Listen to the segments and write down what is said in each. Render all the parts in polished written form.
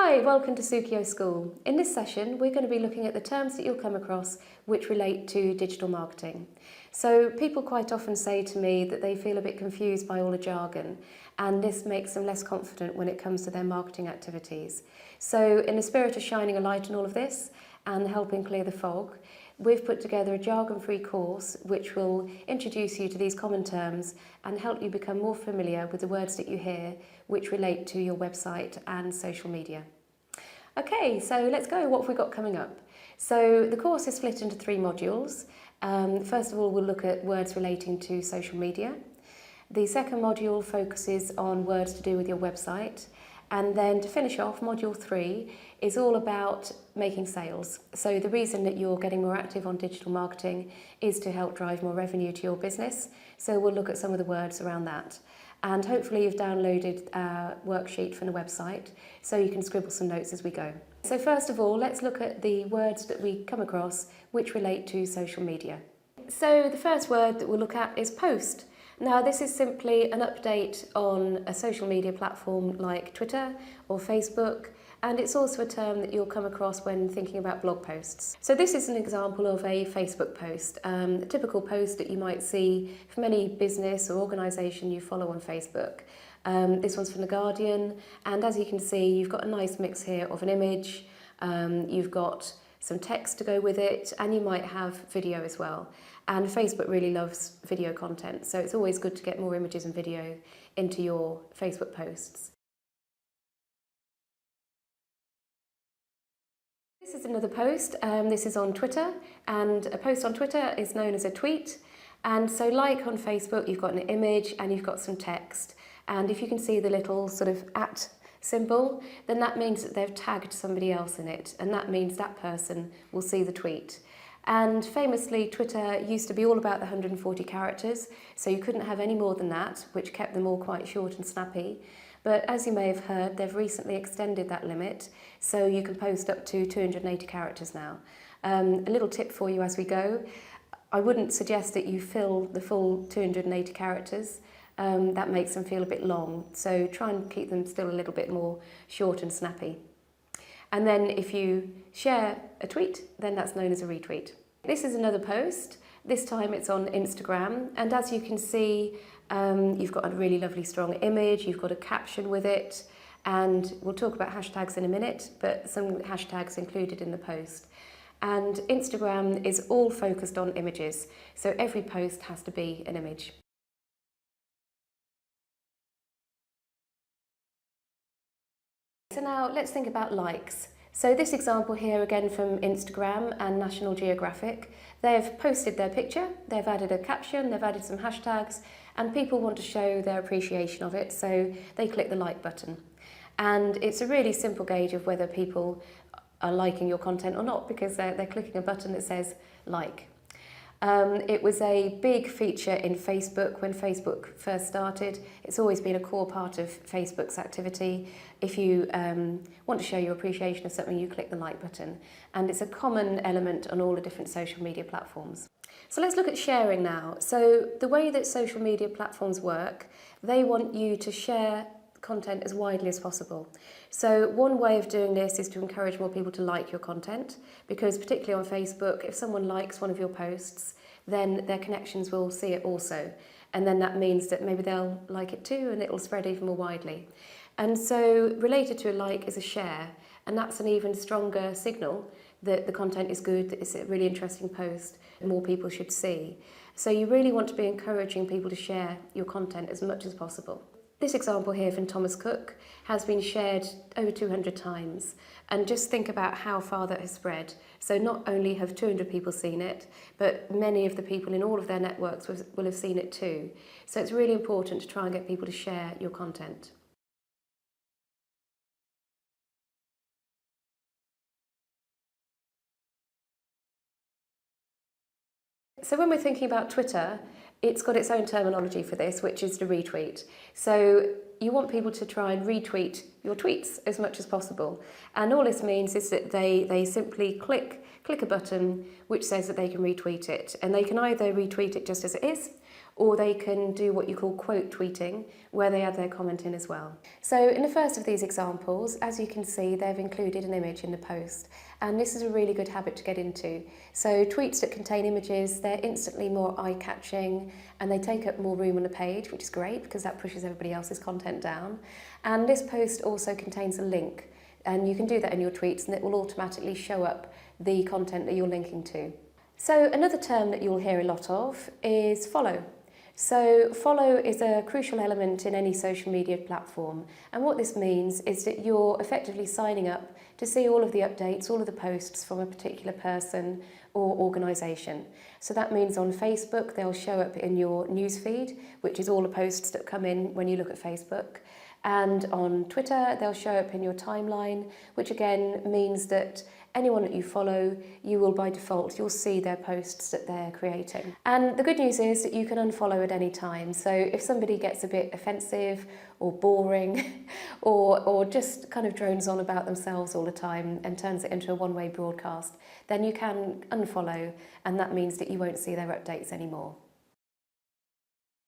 Hi, welcome to Sukio School. In this session, we're going to be looking at the terms that you'll come across which relate to digital marketing. So people quite often say to me that they feel a bit confused by all the jargon, and this makes them less confident when it comes to their marketing activities. So in the spirit of shining a light on all of this and helping clear the fog, we've put together a jargon-free course which will introduce you to these common terms and help you become more familiar with the words that you hear which relate to your website and social media. Okay, so let's go. What have we got coming up? So the course is split into 3 modules. First of all, we'll look at words relating to social media. The second module focuses on words to do with your website. And then to finish off, module 3 is all about making sales. So the reason that you're getting more active on digital marketing is to help drive more revenue to your business. So we'll look at some of the words around that. And hopefully you've downloaded a worksheet from the website so you can scribble some notes as we go. So first of all, let's look at the words that we come across which relate to social media. So the first word that we'll look at is post. Now this is simply an update on a social media platform like Twitter or Facebook, and it's also a term that you'll come across when thinking about blog posts. So this is an example of a Facebook post, a typical post that you might see from any business or organisation you follow on Facebook. This one's from The Guardian, and as you can see, you've got a nice mix here of an image, you've got some text to go with it, and you might have video as well. And Facebook really loves video content, so it's always good to get more images and video into your Facebook posts. This is another post. This is on Twitter, and a post on Twitter is known as a tweet. And so like on Facebook, you've got an image and you've got some text. And if you can see the little sort of @ symbol, then that means that they've tagged somebody else in it, and that means that person will see the tweet. And famously, Twitter used to be all about the 140 characters, so you couldn't have any more than that, which kept them all quite short and snappy. But as you may have heard, they've recently extended that limit, so you can post up to 280 characters now. A little tip for you as we go: I wouldn't suggest that you fill the full 280 characters. That makes them feel a bit long, so try and keep them still a little bit more short and snappy. And then if you share a tweet, then that's known as a retweet. This is another post. This time it's on Instagram, and as you can see, you've got a really lovely strong image, you've got a caption with it, and we'll talk about hashtags in a minute, but some hashtags included in the post. And Instagram is all focused on images, so every post has to be an image. So now let's think about likes. So this example here again from Instagram and National Geographic, they've posted their picture, they've added a caption, they've added some hashtags, and people want to show their appreciation of it, so they click the like button. And it's a really simple gauge of whether people are liking your content or not, because they're clicking a button that says like. It was a big feature in Facebook when Facebook first started. It's always been a core part of Facebook's activity. If you want to show your appreciation of something, you click the like button. And it's a common element on all the different social media platforms. So let's look at sharing now. So the way that social media platforms work, they want you to share content as widely as possible. So one way of doing this is to encourage more people to like your content, because particularly on Facebook, if someone likes one of your posts, then their connections will see it also. And then that means that maybe they'll like it too, and it'll spread even more widely. And so related to a like is a share, and that's an even stronger signal that the content is good, that it's a really interesting post, that more people should see. So you really want to be encouraging people to share your content as much as possible. This example here from Thomas Cook has been shared over 200 times, and just think about how far that has spread. So not only have 200 people seen it, but many of the people in all of their networks will have seen it too. So it's really important to try and get people to share your content. So when we're thinking about Twitter, it's got its own terminology for this, which is the retweet. So you want people to try and retweet your tweets as much as possible. And all this means is that they simply click a button which says that they can retweet it. And they can either retweet it just as it is, or they can do what you call quote tweeting, where they add their comment in as well. So in the first of these examples, as you can see, they've included an image in the post, and this is a really good habit to get into. So tweets that contain images, they're instantly more eye-catching, and they take up more room on the page, which is great because that pushes everybody else's content down. And this post also contains a link, and you can do that in your tweets and it will automatically show up the content that you're linking to. So another term that you'll hear a lot of is follow. So follow is a crucial element in any social media platform, and what this means is that you're effectively signing up to see all of the updates, all of the posts from a particular person or organisation. So that means on Facebook they'll show up in your newsfeed, which is all the posts that come in when you look at Facebook. And on Twitter they'll show up in your timeline, which again means that anyone that you follow, you will by default, you'll see their posts that they're creating. And the good news is that you can unfollow at any time. So if somebody gets a bit offensive or boring or just kind of drones on about themselves all the time and turns it into a one-way broadcast, then you can unfollow, and that means that you won't see their updates anymore.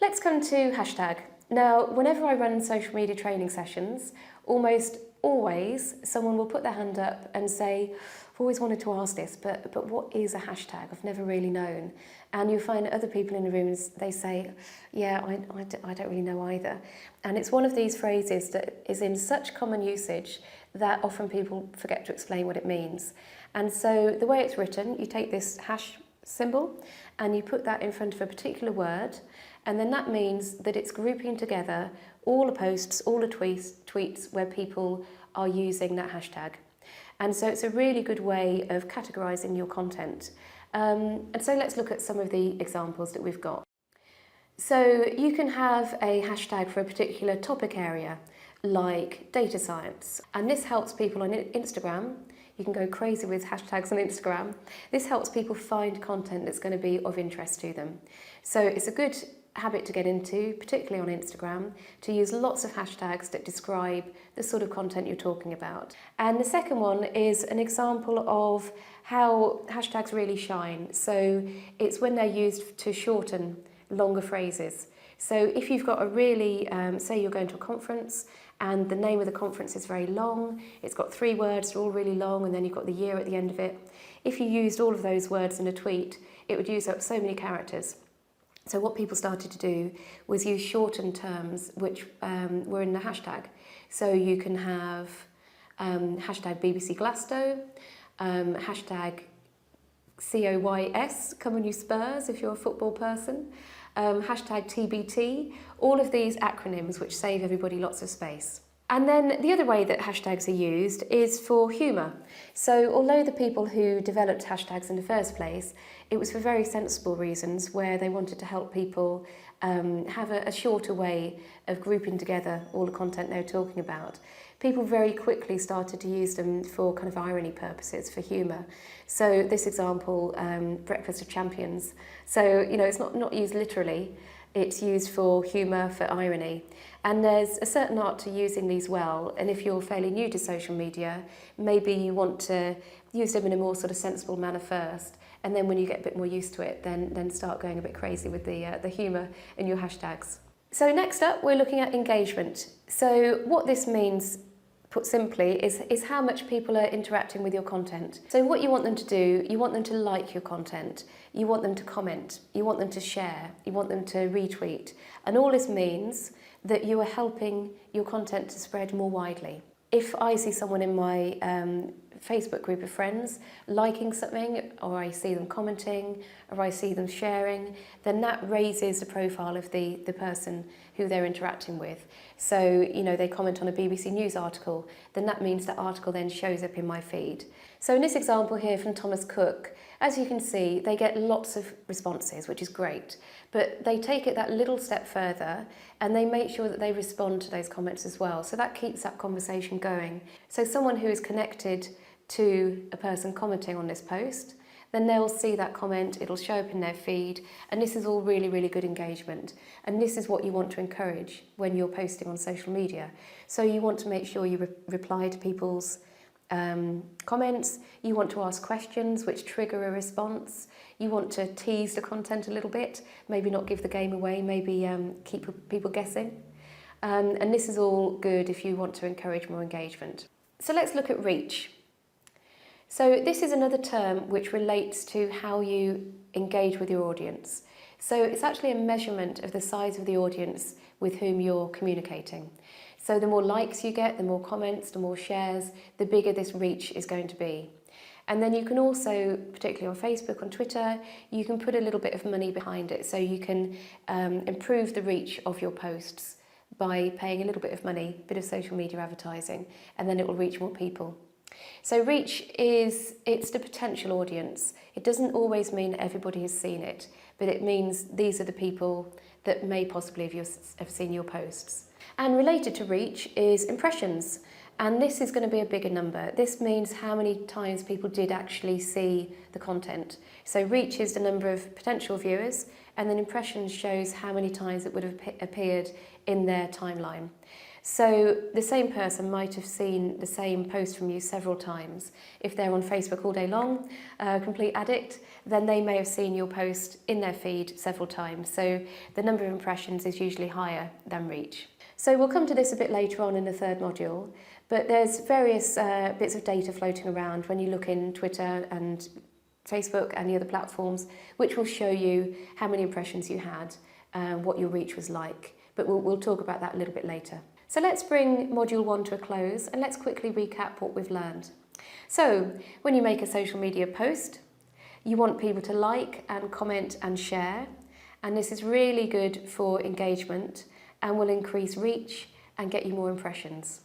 Let's come to hashtag. Now, whenever I run social media training sessions, almost always someone will put their hand up and say, I've always wanted to ask this, but what is a hashtag? I've never really known. And you'll find other people in the rooms, they say, yeah, I don't really know either. And it's one of these phrases that is in such common usage that often people forget to explain what it means. And so the way it's written, you take this hash symbol and you put that in front of a particular word, and then that means that it's grouping together all the posts, all the tweets where people are using that hashtag. And so it's a really good way of categorising your content. And so let's look at some of the examples that we've got. So you can have a hashtag for a particular topic area, like data science. And this helps people on Instagram. You can go crazy with hashtags on Instagram. This helps people find content that's going to be of interest to them. So it's a good habit to get into, particularly on Instagram, to use lots of hashtags that describe the sort of content you're talking about. And the second one is an example of how hashtags really shine. So it's when they're used to shorten longer phrases. So if you've got a really, say you're going to a conference and the name of the conference is very long, it's got 3 words, they're all really long, and then you've got the year at the end of it. If you used all of those words in a tweet, it would use up so many characters. So what people started to do was use shortened terms which were in the hashtag. So you can have hashtag BBC Glasgow, hashtag COYS, come on you Spurs if you're a football person, hashtag TBT, all of these acronyms which save everybody lots of space. And then the other way that hashtags are used is for humour. So although the people who developed hashtags in the first place, it was for very sensible reasons where they wanted to help people have a shorter way of grouping together all the content they were talking about. People very quickly started to use them for kind of irony purposes, for humour. So this example, Breakfast of Champions. So, you know, it's not used literally, it's used for humour, for irony. And there's a certain art to using these well, and if you're fairly new to social media, maybe you want to use them in a more sort of sensible manner first, and then when you get a bit more used to it, then start going a bit crazy with the humour in your hashtags. So next up, we're looking at engagement. So what this means, put simply, is how much people are interacting with your content. So what you want them to do, you want them to like your content, you want them to comment, you want them to share, you want them to retweet. And all this means that you are helping your content to spread more widely. If I see someone in my Facebook group of friends liking something, or I see them commenting, or I see them sharing, then that raises the profile of the person who they're interacting with. So, you know, they comment on a BBC News article, then that means that article then shows up in my feed. So in this example here from Thomas Cook, as you can see, they get lots of responses, which is great, but they take it that little step further and they make sure that they respond to those comments as well. So that keeps that conversation going. So someone who is connected to a person commenting on this post, then they'll see that comment, it'll show up in their feed, and this is all really, really good engagement. And this is what you want to encourage when you're posting on social media. So you want to make sure you reply to people's comments, you want to ask questions which trigger a response, you want to tease the content a little bit, maybe not give the game away, maybe keep people guessing. And this is all good if you want to encourage more engagement. So let's look at reach. So this is another term which relates to how you engage with your audience. So it's actually a measurement of the size of the audience with whom you're communicating. So the more likes you get, the more comments, the more shares, the bigger this reach is going to be. And then you can also, particularly on Facebook, on Twitter, you can put a little bit of money behind it. So you can improve the reach of your posts by paying a little bit of money, a bit of social media advertising, and then it will reach more people. So reach it's the potential audience. It doesn't always mean everybody has seen it, but it means these are the people that may possibly have seen your posts. And related to reach is impressions. And this is going to be a bigger number. This means how many times people did actually see the content. So reach is the number of potential viewers, and then impressions shows how many times it would have appeared in their timeline. So the same person might have seen the same post from you several times. If they're on Facebook all day long, complete addict, then they may have seen your post in their feed several times. So the number of impressions is usually higher than reach. So we'll come to this a bit later on in the third module, but there's various bits of data floating around when you look in Twitter and Facebook and the other platforms, which will show you how many impressions you had, what your reach was like. But we'll talk about that a little bit later. So let's bring Module 1 to a close and let's quickly recap what we've learned. So when you make a social media post, you want people to like and comment and share, and this is really good for engagement and will increase reach and get you more impressions.